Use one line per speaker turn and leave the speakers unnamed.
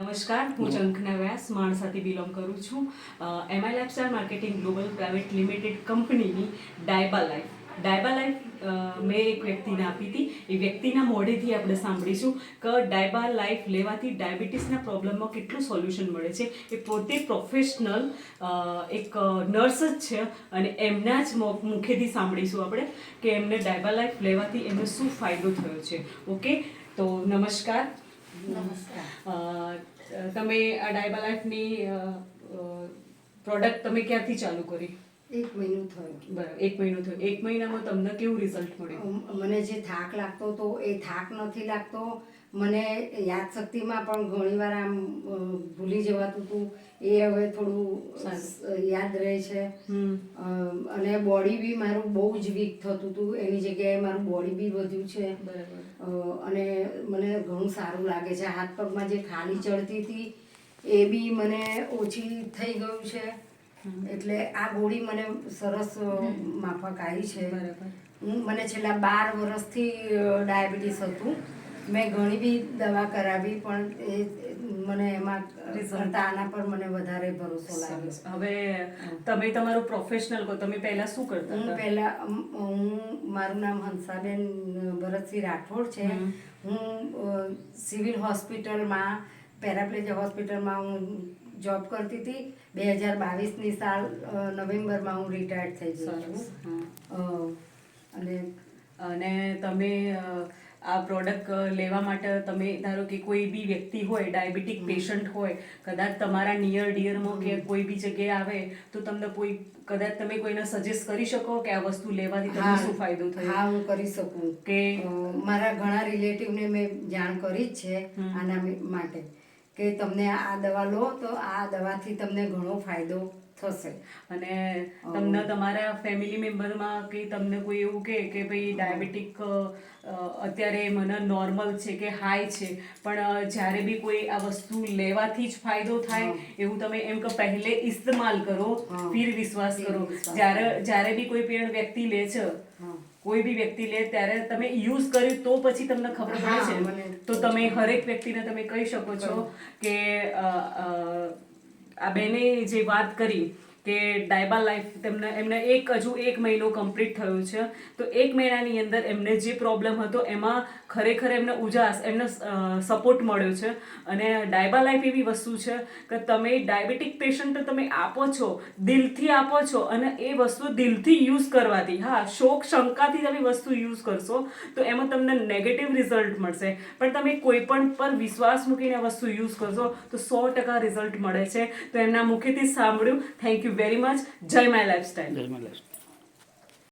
નમસ્કાર, હું ઝંખના વ્યાસ માણસાથી બિલોંગ કરું છું. MI lifestyle marketing global private limited કંપનીની ડાયબા લાઈફ મેં એક વ્યક્તિને આપી હતી. એ વ્યક્તિના મોઢેથી આપણે સાંભળીશું કે ડાયબા લાઈફ લેવાથી ડાયાબિટીસના પ્રોબ્લેમમાં કેટલું સોલ્યુશન મળે છે. એ પોતે પ્રોફેશનલ એક નર્સ જ છે અને એમના જ મુખેથી સાંભળીશું આપણે કે એમને ડાયબા લાઈફ લેવાથી એમને શું ફાયદો થયો છે. ઓકે, તો નમસ્કાર. તમે આ ડાયબા લાઈફની પ્રોડક્ટ તમે ક્યાંથી ચાલુ કરી?
1 મહિનો થયો.
બરાબર, 1 મહિનો થયો. 1 મહિનામાં તમને કેવું રિઝલ્ટ મળ્યું?
મને જે થાક લાગતો હતો એ થાક નથી લાગતો. મને યાદશક્તિમાં પણ ઘણીવાર આમ ભૂલી જવાતું હતું, એ હવે થોડું યાદ રહે છે. અને બોડી બી મારું બહુ જ વીક થતું હતું, એની જગ્યાએ મારું બોડી બી વધ્યું છે.
બરાબર.
અને મને ઘણું સારું લાગે છે. હાથ પગમાં જે ખાલી ચડતી હતી એ બી મને ઓછી થઈ ગયું છે. એટલે આ ગોળી મને સરસ માફક આવી છે. મને છેલ્લા 12 વર્ષથી ડાયાબિટીસ હતું. મેં ઘણી બી દવા કરાવી પણ એ મને એમાં રિઝલ્ટ આના પર મને વધારે ભરોસો લાગ્યો.
હવે તમે તમારું પ્રોફેશનલ કહો, તમે પહેલા શું કરતા હતા?
મારું નામ હંસાબેન ભરતસિંહ રાઠોડ છે. હું સિવિલ હોસ્પિટલમાં, પેરાપ્લેજિયા હોસ્પિટલમાં હું જોબ કરતી હતી. 2022ની સાલ નવેમ્બરમાં હું રિટાયર્ડ થઈ ગઈ છું.
અને તમે આ પ્રોડક્ટ લેવા માટે તમે ધારો કે કોઈ બી વ્યક્તિ હોય, ડાયાબિટીક પેશન્ટ હોય, કદાચ તમારા નિયર ડિયરમાં કે કોઈ બી જગ્યાએ આવે તો તમને કોઈ કદાચ તમે કોઈને સજેસ્ટ કરી શકો કે આ વસ્તુ લેવાથી તમને શું ફાયદો થયો?
હા, હું કરી શકું. કે મારા ઘણા રિલેટિવને મેં જાણ કરી જ છે આના માટે કે તમને આ દવા લો તો આ દવાથી તમને ઘણો ફાયદો થશે.
અને તમને તમારા ફેમિલી મેમ્બરમાં કે તમને કોઈ એવું કહે કે ભાઈ ડાયાબિટીક અત્યારે મને નોર્મલ છે કે હાઈ છે, પણ જ્યારે બી કોઈ આ વસ્તુ લેવાથી જ ફાયદો થાય એવું તમે એમ કે પહેલે ઇસ્તેમાલ કરો ફિર વિશ્વાસ કરો. જ્યારે બી કોઈ પણ વ્યક્તિ લે છે, કોઈ બી વ્યક્તિ લે ત્યારે તમે યુઝ કર્યું તો પછી તમને ખબર પડે છે. તો તમે હરેક વ્યક્તિને તમે કહી શકો છો કે આ બેને જે વાત કરી કે ડાયબા લાઈફ એમને હજુ 1 મહિનો કમ્પ્લીટ થયો છે, તો 1 મહિનાની અંદર એમને જે પ્રોબ્લેમ હતો એમાં ખરેખર એમને એમને સપોર્ટ મળ્યો છે. અને ડાયબા લાઈફ એવી વસ્તુ છે કે તમે ડાયાબિટીક પેશન્ટ તમે આપો છો, દિલથી આપો છો, અને એ વસ્તુ દિલથી યુઝ કરવાથી, હા, શોક શંકાથી તમે વસ્તુ યુઝ કરશો તો એમાં તમને નેગેટિવ રિઝલ્ટ મળશે. પણ તમે કોઈ પણ પર વિશ્વાસ મૂકીને વસ્તુ યુઝ કરશો તો 100% રિઝલ્ટ મળે છે. તો એમના મુખેથી સાંભળ્યું. Thank you very much. જય માય લાઈફસ્ટાઈલ.